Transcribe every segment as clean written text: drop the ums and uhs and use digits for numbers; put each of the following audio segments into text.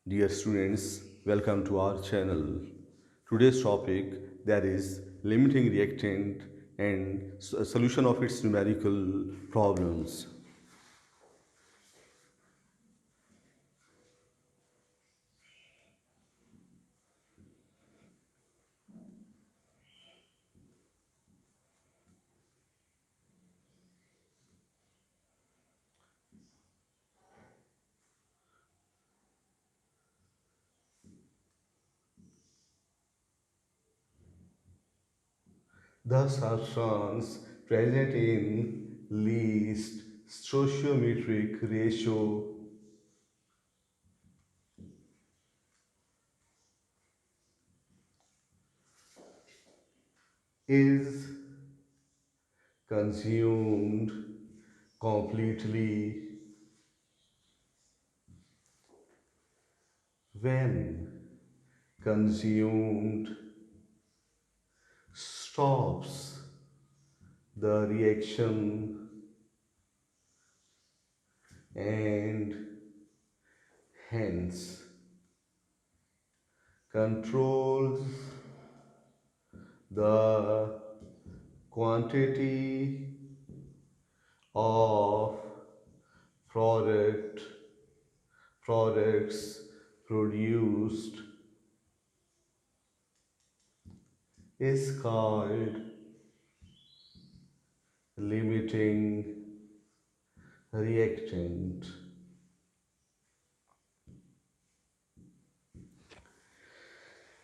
Dear students, welcome to our channel. Today's topic that is limiting reactant and solution of its numerical problems. The substance present in least stoichiometric ratio is consumed completely when consumed stops the reaction and hence controls the quantity of product products produced is called limiting reactant.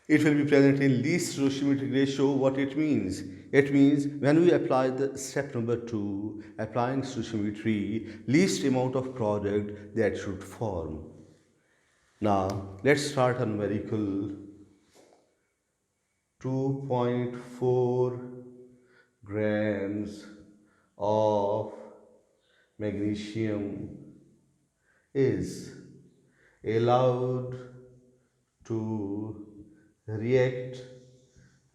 It will be present in least stoichiometric ratio. What it means? It means when we apply the step number 2, applying stoichiometry, least amount of product that should form. Now, let's start a numerical 2.4 grams of magnesium is allowed to react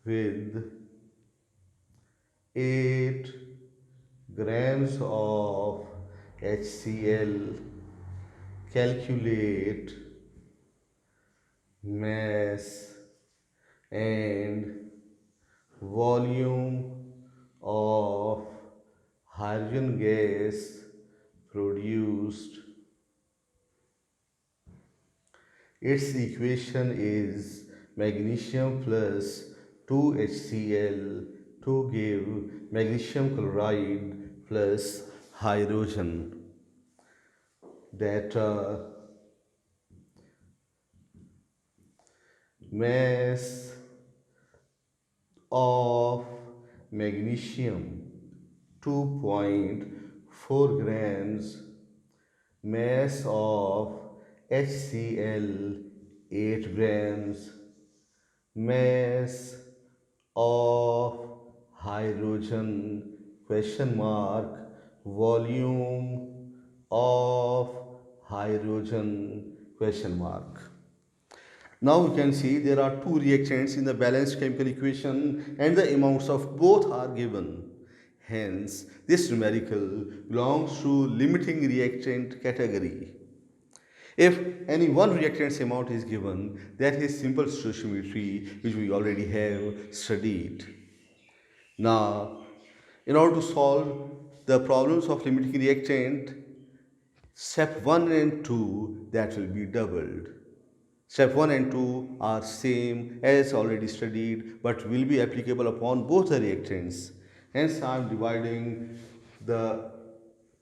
with 8 grams of HCl. Calculate mass and volume of hydrogen gas produced. Its equation is magnesium plus 2HCl to give magnesium chloride plus hydrogen. Data: mass of magnesium 2.4 grams, mass of HCl 8 grams, mass of hydrogen question mark, volume of hydrogen question mark. Now you can see there are two reactants in the balanced chemical equation and the amounts of both are given. Hence, this numerical belongs to limiting reactant category. If any one reactant's amount is given, that is simple stoichiometry which we already have studied. Now, in order to solve the problems of limiting reactant, step 1 and 2 that will be doubled. Step 1 and 2 are same as already studied but will be applicable upon both the reactants. Hence I am dividing the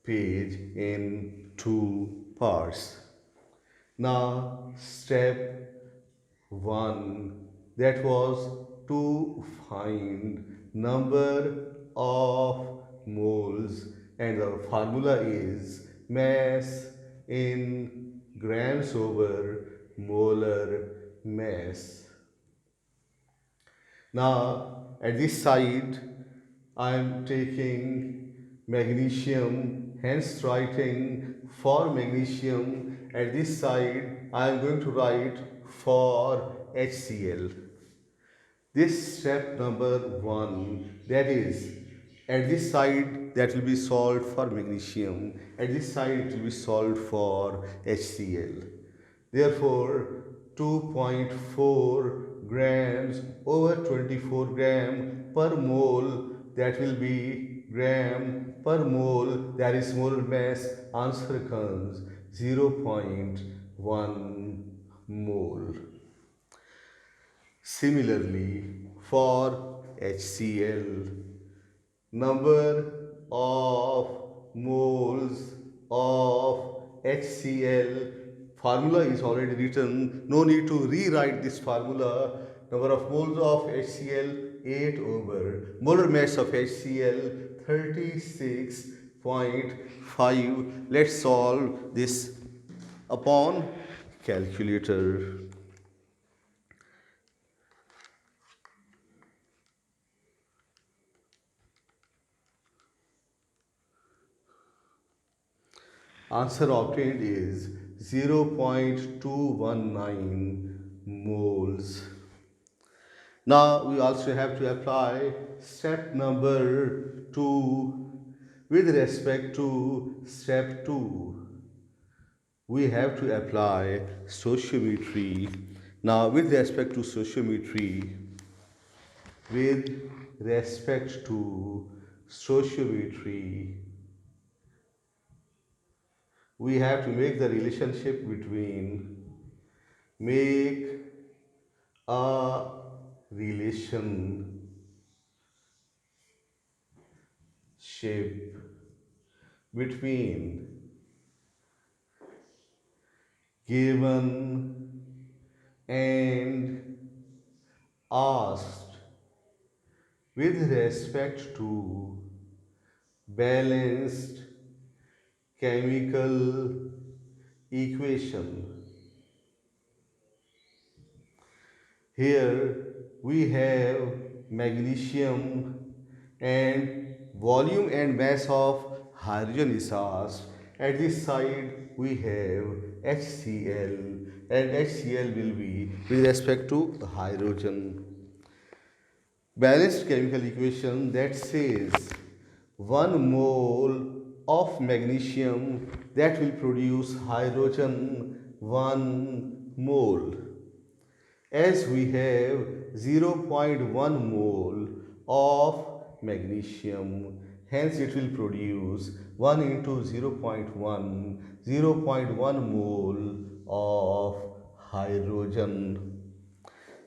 page in two parts. Now step 1, that was to find number of moles and the formula is mass in grams over molar mass. Now at this side I am taking magnesium, hence writing for magnesium. At this side I am going to write for HCl. This step number 1, that is at this side that will be solved for magnesium, at this side it will be solved for HCl. Therefore, 2.4 grams over 24 gram per mole, that will be gram per mole, that is molar mass. Answer comes 0.1 mole. Similarly, for HCl, number of moles of HCl, formula is already written, no need to rewrite this formula. Number of moles of HCl 8 over molar mass of HCl 36.5. Let's solve this upon calculator. Answer obtained is 0.219 moles. Now we also have to apply step number 2 with respect to step 2. We have to apply stoichiometry. Now with respect to stoichiometry, with respect to stoichiometry, we have to make the relationship between, make a relationship between given and asked with respect to balanced chemical equation. Here we have magnesium and volume and mass of hydrogen is asked. At this side we have HCl, and HCl will be with respect to hydrogen. Balanced chemical equation that says 1 mole of magnesium, that will produce hydrogen 1 mole, as we have 0.1 mole of magnesium, hence it will produce 1 into 0.1, 0.1 mole of hydrogen.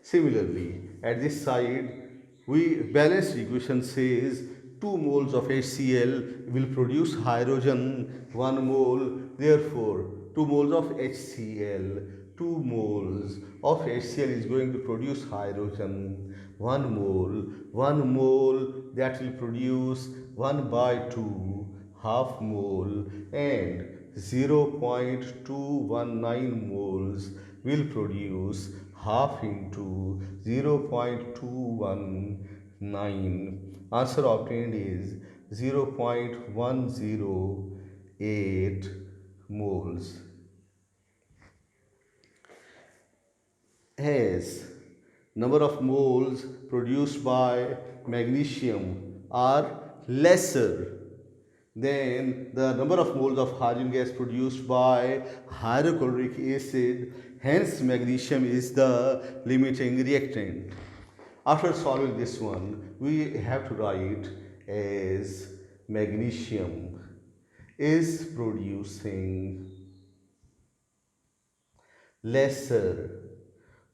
Similarly, at this side, we balanced equation says 2 moles of HCl will produce hydrogen 1 mole. Therefore, 2 moles of HCl, 2 moles of HCl is going to produce hydrogen 1 mole. 1 mole, that will produce 1 by 2, half mole, and 0.219 moles will produce half into 0.219. Answer obtained is 0.108 moles. As number of moles produced by magnesium are lesser than the number of moles of hydrogen gas produced by hydrochloric acid, hence magnesium is the limiting reactant. After solving this one, we have to write as magnesium is producing lesser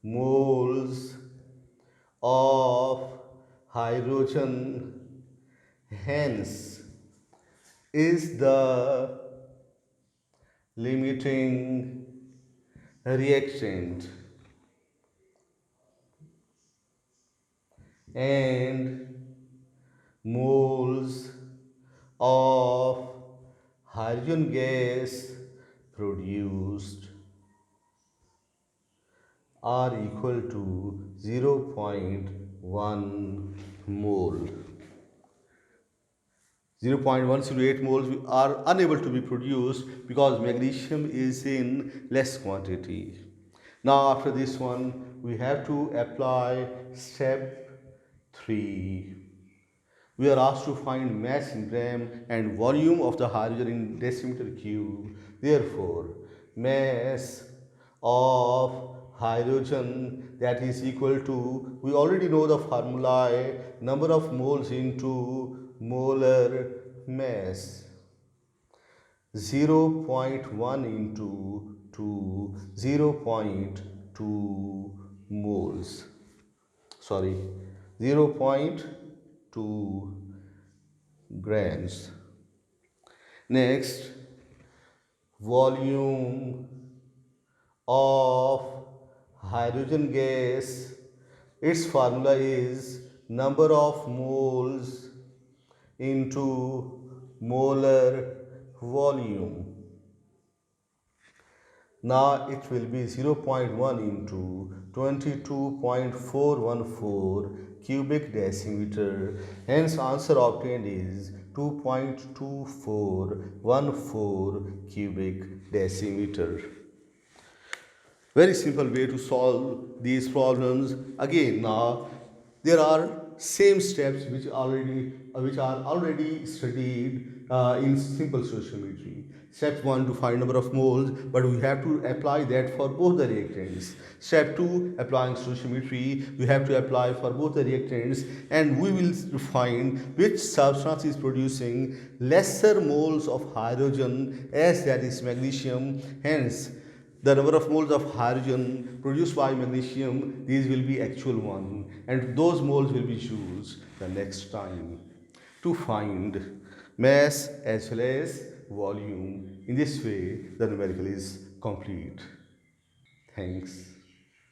moles of hydrogen, hence is the limiting reactant, and moles of hydrogen gas produced are equal to 0.1 mole. 0.108 moles are unable to be produced because magnesium is in less quantity. Now after this one, we have to apply step 3. We are asked to find mass in gram and volume of the hydrogen in decimeter cube. Therefore, mass of hydrogen, that is equal to, we already know the formula, number of moles into molar mass. 0.1 into 2, 0.2 moles, sorry, 0.2 grams. Next, volume of hydrogen gas, its formula is number of moles into molar volume. Now it will be 0.1 into 22.414 cubic decimeter. Hence answer obtained is 2.2414 cubic decimeter. Very simple way to solve these problems. Again, now there are same steps which are already studied in simple stoichiometry. Step 1 to find number of moles, but we have to apply that for both the reactants. Step 2, applying stoichiometry, we have to apply for both the reactants, and we will find which substance is producing lesser moles of hydrogen, as that is magnesium. Hence the number of moles of hydrogen produced by magnesium, these will be actual one, and those moles will be used the next time to find mass as well as volume. In this way the numerical is complete. Thanks.